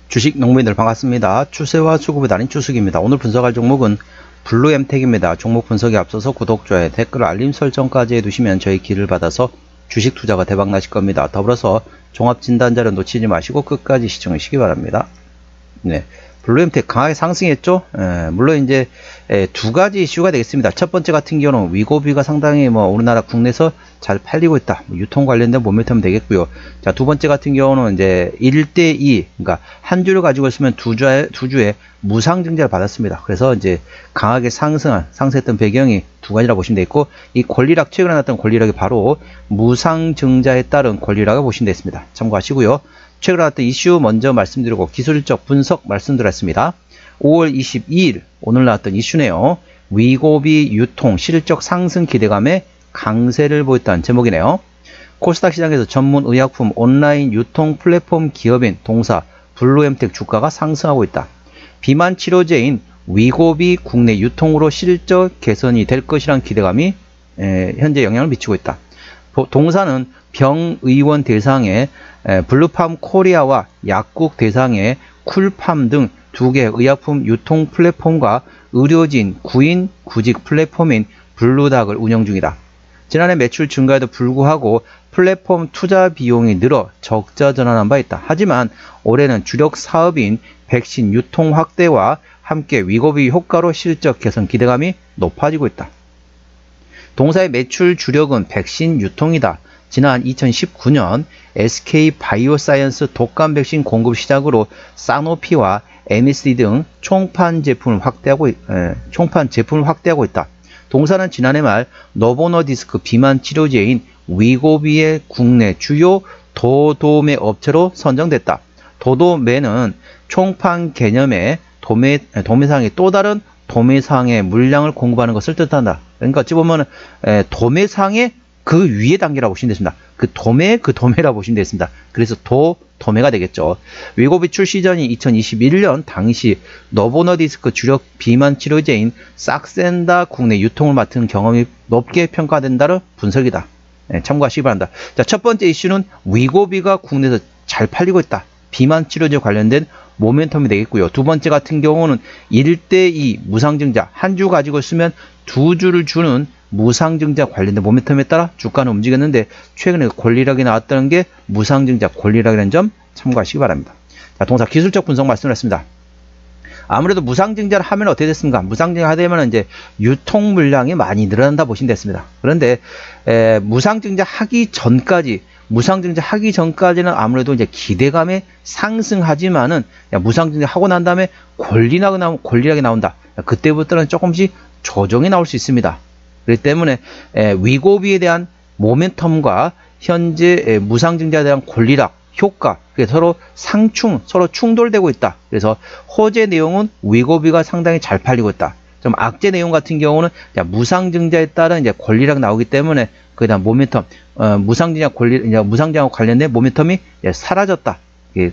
주식 농민들 반갑습니다. 추세와 수급이 다른 추석입니다. 오늘 분석할 종목은 블루엠텍입니다. 종목 분석에 앞서서 구독, 좋아요, 댓글, 알림 설정까지 해두시면 저희 길을 받아서 주식 투자가 대박 나실 겁니다. 더불어서 종합진단자료 놓치지 마시고 끝까지 시청하시기 바랍니다. 네. 블루엠텍 강하게 상승했죠. 물론 이제 두 가지 이슈가 되겠습니다. 첫 번째 같은 경우는 위고비가 상당히 우리나라 국내에서 잘 팔리고 있다. 유통 관련된 모멘텀 되겠고요. 자, 두 번째 같은 경우는 이제 1대2, 그러니까 한 주를 가지고 있으면 두 주에 무상증자를 받았습니다. 그래서 이제 강하게 상승했던 배경이 두 가지라 보시면 되겠고, 이 권리락, 최근에 났던 권리락이 바로 무상증자에 따른 권리락을 보시면 되겠습니다. 참고하시고요. 최근에 나왔던 이슈 먼저 말씀드리고 기술적 분석 말씀드렸습니다. 5월 22일 오늘 나왔던 이슈네요. 위고비 유통 실적 상승 기대감에 강세를 보였다는 제목이네요. 코스닥 시장에서 전문 의약품 온라인 유통 플랫폼 기업인 동사 블루엠텍 주가가 상승하고 있다. 비만 치료제인 위고비 국내 유통으로 실적 개선이 될 것이란 기대감이 현재 영향을 미치고 있다. 동사는 병의원 대상의 블루팜 코리아와 약국 대상의 쿨팜 등 두 개의 의약품 유통 플랫폼과 의료진 구인 구직 플랫폼인 블루닥을 운영 중이다. 지난해 매출 증가에도 불구하고 플랫폼 투자 비용이 늘어 적자 전환한 바 있다. 하지만 올해는 주력 사업인 백신 유통 확대와 함께 위고비 효과로 실적 개선 기대감이 높아지고 있다. 동사의 매출 주력은 백신 유통이다. 지난 2019년 SK바이오사이언스 독감 백신 공급 시작으로 사노피와 MSD 등 총판 제품을 확대하고 있다. 동사는 지난해 말 노보노디스크 비만 치료제인 위고비의 국내 주요 도도매 업체로 선정됐다. 도도매는 총판 개념의 도매상의 또 다른 도매상의 물량을 공급하는 것을 뜻한다. 그러니까 어찌 보면 도매상의 그 위에 단계라고 보시면 되겠습니다. 그 도매라고 보시면 되겠습니다. 그래서 도매가 되겠죠. 위고비 출시 전인 2021년 당시 노보노디스크 주력 비만 치료제인 싹센다 국내 유통을 맡은 경험이 높게 평가된다는 분석이다. 참고하시기 바랍니다. 자, 첫 번째 이슈는 위고비가 국내에서 잘 팔리고 있다. 비만 치료제 관련된 모멘텀이 되겠고요. 두 번째 같은 경우는 1대2 무상증자, 한 주 가지고 있으면 두 주를 주는 무상증자 관련된 모멘텀에 따라 주가는 움직였는데 최근에 권리락이 나왔다는 게 무상증자 권리락이라는 점 참고하시기 바랍니다. 자, 동사 기술적 분석 말씀드렸습니다. 아무래도 무상증자를 하면 어떻게 됐습니까? 무상증자 하되면 이제 유통 물량이 많이 늘어난다 보시면 됐습니다. 그런데 무상증자 하기 전까지는 아무래도 이제 기대감에 상승하지만은 무상증자 하고 난 다음에 권리락이 나온다. 그때부터는 조금씩 조정이 나올 수 있습니다. 그렇기 때문에 위고비에 대한 모멘텀과 현재 무상증자에 대한 권리락 효과, 서로 충돌되고 있다. 그래서 호재 내용은 위고비가 상당히 잘 팔리고 있다. 좀 악재 내용 같은 경우는 무상증자에 따른 이제 권리락 나오기 때문에 그에 대한 모멘텀, 무상증자와 관련된 모멘텀이 사라졌다.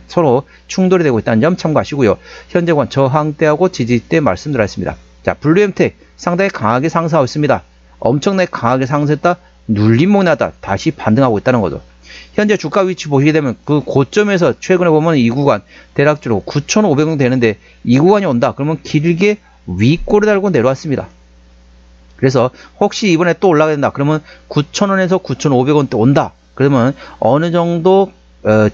서로 충돌이 되고 있다는 점 참고하시고요. 현재 저항대하고 지지대 말씀드렸습니다. 자, 블루엠텍 상당히 강하게 상승하고 있습니다. 엄청나게 강하게 상승했다, 눌림목 나다, 다시 반등하고 있다는 거죠. 현재 주가 위치 보시게 되면 그 고점에서 최근에 보면 이 구간 대략적으로 9,500원 되는데 이 구간이 온다. 그러면 길게 윗골을 달고 내려왔습니다. 그래서 혹시 이번에 또 올라가야 된다. 그러면 9,000원에서 9,500원대 온다. 그러면 어느 정도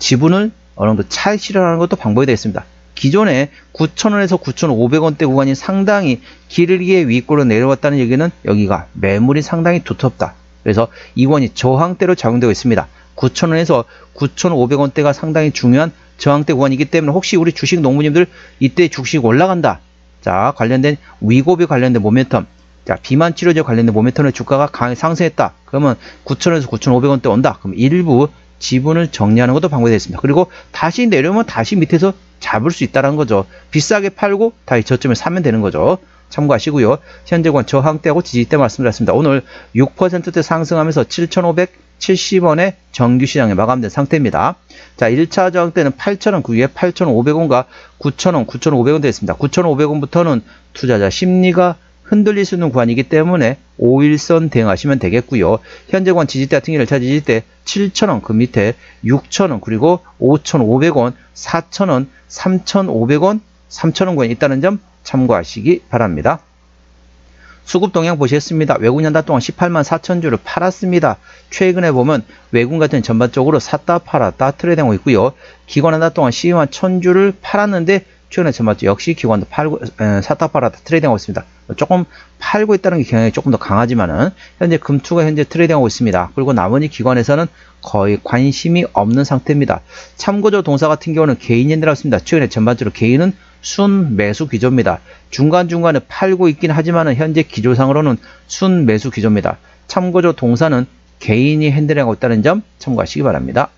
지분을 어느 정도 차익 실현하는 것도 방법이 되겠습니다. 기존에 9,000원에서 9,500원대 구간이 상당히 길게 윗골로 내려왔다는 얘기는 여기가 매물이 상당히 두텁다. 그래서 이 구간이 저항대로 작용되고 있습니다. 9,000원에서 9,500원대가 상당히 중요한 저항대 구간이기 때문에 혹시 우리 주식 농부님들 이때 주식 올라간다. 자, 관련된 위고비 관련된 모멘텀, 자, 비만 치료제 관련된 모멘텀의 주가가 강하게 상승했다. 그러면 9,000원에서 9,500원대 온다. 그럼 일부 지분을 정리하는 것도 방법이 되겠습니다. 그리고 다시 내려오면 다시 밑에서 잡을 수 있다는 거죠. 비싸게 팔고 다시 저점에 사면 되는 거죠. 참고하시고요. 현재 저항대하고 지지대 말씀드렸습니다. 오늘 6%대 상승하면서 7,570원의 정규시장에 마감된 상태입니다. 자, 1차 저항대는 8,000원, 그 위에 8,500원과 9,000원, 9,500원 되었습니다. 9,500원부터는 투자자 심리가 흔들릴 수 있는 구간이기 때문에 5일선 대응하시면 되겠고요. 현재 구간 지지대 같은 경우는 1차 지지대 7,000원, 그 밑에 6,000원, 그리고 5,500원, 4,000원, 3,500원, 3,000원 구간이 있다는 점 참고하시기 바랍니다. 수급 동향 보시겠습니다. 외국인 한 달 동안 18만 4천 주를 팔았습니다. 최근에 보면 외국인 같은 전반적으로 샀다 팔았다 트레이딩하고 있고요. 기관 한 달 동안 12만 1천 주를 팔았는데 최근에 전반적으로 역시 기관도 팔고 샀다 팔았다 트레이딩하고 있습니다. 조금 팔고 있다는 게 경향이 조금 더 강하지만은 현재 금투가 현재 트레이딩하고 있습니다. 그리고 나머지 기관에서는 거의 관심이 없는 상태입니다. 참고적으로 동사 같은 경우는 개인이 들어갔습니다. 최근에 전반적으로 개인은 순 매수 기조입니다. 중간중간에 팔고 있긴 하지만 현재 기조상으로는 순 매수 기조입니다. 참고적으로 동사는 개인이 핸들하고 있다는 점 참고하시기 바랍니다.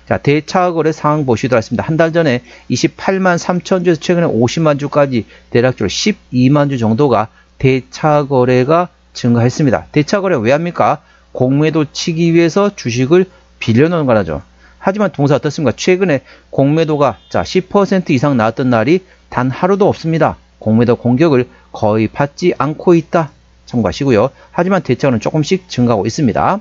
자, 대차 거래 상황 보시도록 하겠습니다. 한 달 전에 28만 3천 주에서 최근에 50만 주까지 대략적으로 12만 주 정도가 대차 거래가 증가했습니다. 대차 거래 왜 합니까? 공매도 치기 위해서 주식을 빌려놓은 거라죠. 하지만 동사 어떻습니까? 최근에 공매도가 10% 이상 나왔던 날이 단 하루도 없습니다. 공매도 공격을 거의 받지 않고 있다. 참고하시고요. 하지만 대차는 조금씩 증가하고 있습니다.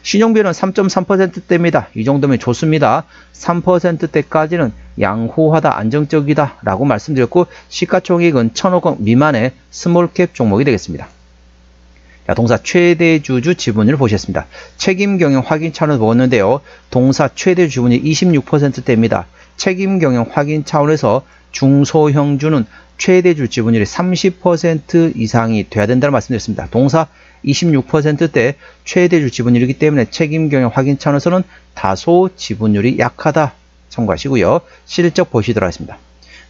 신용비율은 3.3%대입니다. 이 정도면 좋습니다. 3%대까지는 양호하다, 안정적이다 라고 말씀드렸고 시가총액은 1,000억 원 미만의 스몰캡 종목이 되겠습니다. 자, 동사 최대 주주 지분율을 보셨습니다. 책임 경영 확인 차원에서 보았는데요. 동사 최대 주분이 26%대입니다. 책임 경영 확인 차원에서 중소형주는 최대주 지분율이 30% 이상이 돼야 된다는 말씀드렸습니다. 동사 26%대 최대주 지분율이기 때문에 책임 경영 확인 차원에서는 다소 지분율이 약하다 참고하시고요. 실적 보시도록 하겠습니다.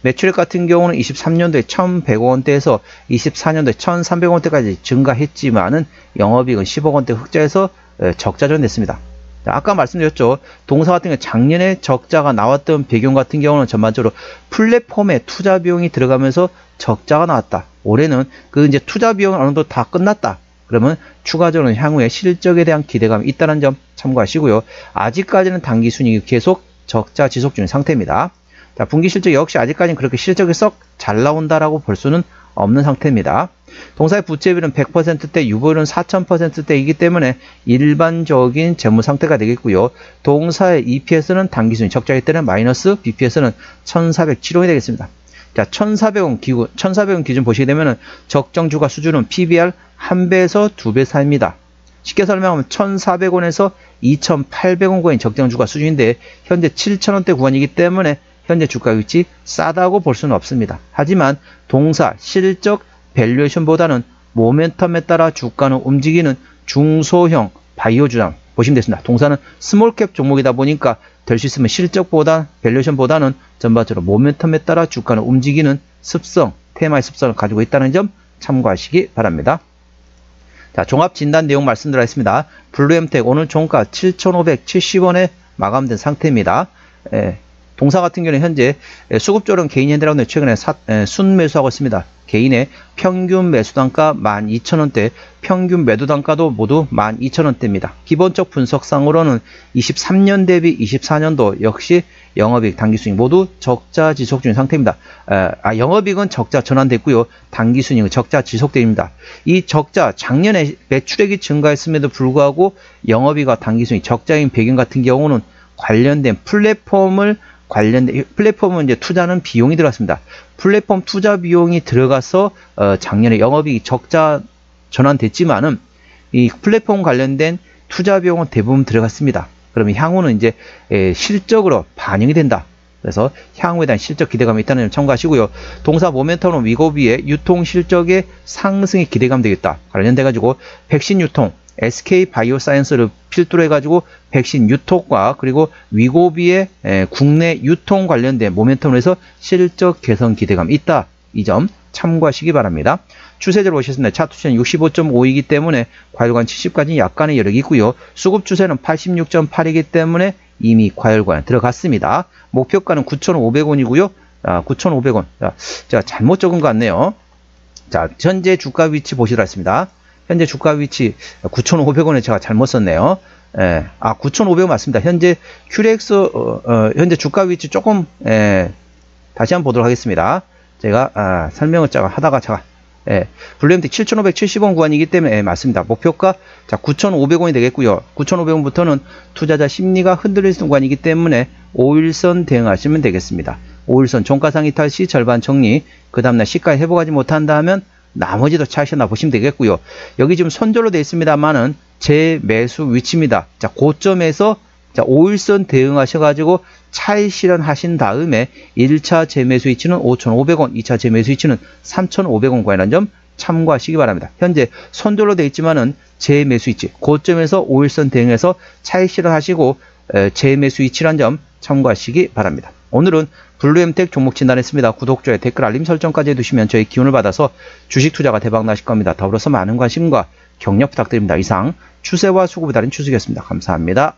매출액 같은 경우는 23년도에 1,100원대에서 24년도에 1,300원대까지 증가했지만은 영업이익은 10억 원대 흑자에서 적자전 됐습니다. 아까 말씀드렸죠. 동사 같은 경우 작년에 적자가 나왔던 배경 같은 경우는 전반적으로 플랫폼에 투자 비용이 들어가면서 적자가 나왔다. 올해는 그 이제 투자 비용은 어느 정도 다 끝났다. 그러면 추가적으로 향후에 실적에 대한 기대감이 있다는 점 참고하시고요. 아직까지는 당기 순이익이 계속 적자 지속 중인 상태입니다. 자, 분기 실적 역시 아직까지는 그렇게 실적이 썩 잘 나온다라고 볼 수는 없는 상태입니다. 동사의 부채비율은 100%대, 유보율은 4000%대이기 때문에 일반적인 재무 상태가 되겠고요. 동사의 EPS는 당기순이 적자이기 때문에 마이너스, BPS는 1407원이 되겠습니다. 자, 1400원 기준 보시게 되면은 적정주가 수준은 PBR 1배에서 2배 사이입니다. 쉽게 설명하면 1400원에서 2800원 구간이 적정주가 수준인데 현재 7000원대 구간이기 때문에 현재 주가 위치 싸다고 볼 수는 없습니다. 하지만 동사 실적 밸류에이션보다는 모멘텀에 따라 주가는 움직이는 중소형 바이오 주장 보시면 되겠습니다. 동사는 스몰캡 종목이다 보니까 될 수 있으면 실적보다 밸류에이션보다는 전반적으로 모멘텀에 따라 주가는 움직이는 습성, 테마의 습성을 가지고 있다는 점 참고하시기 바랍니다. 자, 종합 진단 내용 말씀드리겠습니다. 블루엠텍 오늘 종가 7,570원에 마감된 상태입니다. 동사 같은 경우는 현재 수급조론 개인 핸들하고 최근에 순매수하고 있습니다. 개인의 평균 매수단가 12,000원대, 평균 매도단가도 모두 12,000원대입니다. 기본적 분석상으로는 23년 대비 24년도 역시 영업이익, 당기순이익 모두 적자 지속 중인 상태입니다. 영업이익은 적자 전환됐고요. 당기순이익은 적자 지속됩니다. 이 적자, 작년에 매출액이 증가했음에도 불구하고 영업이익과 당기순이익 적자인 배경 같은 경우는 관련된 플랫폼은 이제 투자는 비용이 들어갔습니다. 플랫폼 투자 비용이 들어가서 작년에 영업이익 적자 전환됐지만은 이 플랫폼 관련된 투자 비용은 대부분 들어갔습니다. 그러면 향후는 이제 실적으로 반영이 된다. 그래서 향후에 대한 실적 기대감이 있다는 점 참고하시고요. 동사 모멘텀은 위고비의 유통 실적의 상승에 기대감 되겠다. 관련돼 가지고 백신 유통 SK바이오사이언스를 필두로 해가지고 백신 유통과 그리고 위고비의 국내 유통 관련된 모멘텀으로 해서 실적 개선 기대감이 있다. 이 점 참고하시기 바랍니다. 추세를 보셨습니다. 차트 추세는 65.5이기 때문에 과열관 70까지 약간의 여력이 있고요. 수급 추세는 86.8이기 때문에 이미 과열관 들어갔습니다. 목표가는 9,500원이고요. 9,500원. 제가 잘못 적은 것 같네요. 자, 현재 주가 위치 보시도록 하겠습니다. 현재 주가 위치 9,500원에 제가 잘못 썼네요. 9,500원 맞습니다. 현재 QRX 현재 주가 위치 조금 다시 한번 보도록 하겠습니다. 제가 설명을 하다가 제가 블루엠텍 7,570원 구간이기 때문에 맞습니다. 목표가 자 9,500원이 되겠고요. 9,500원부터는 투자자 심리가 흔들릴 구간이기 때문에 5일선 대응하시면 되겠습니다. 5일선 종가상이 탈시 절반 정리, 그 다음날 시가에 회복하지 못한다 하면 나머지도 차익이나 보시면 되겠고요. 여기 지금 손절로 되어 있습니다만은 재매수 위치입니다. 자 고점에서 자 5일선 대응하셔가지고 차익 실현하신 다음에 1차 재매수 위치는 5,500원, 2차 재매수 위치는 3,500원 구간이라는 점 참고하시기 바랍니다. 현재 손절로 되어 있지만은 재매수 위치, 고점에서 5일선 대응해서 차익 실현하시고 재매수 위치라는 점 참고하시기 바랍니다. 오늘은 블루엠텍 종목 진단했습니다. 구독, 좋아요, 댓글, 알림 설정까지 해두시면 저희 기운을 받아서 주식 투자가 대박 나실 겁니다. 더불어서 많은 관심과 격려 부탁드립니다. 이상 추세와 수급에 달인 추석이었습니다. 감사합니다.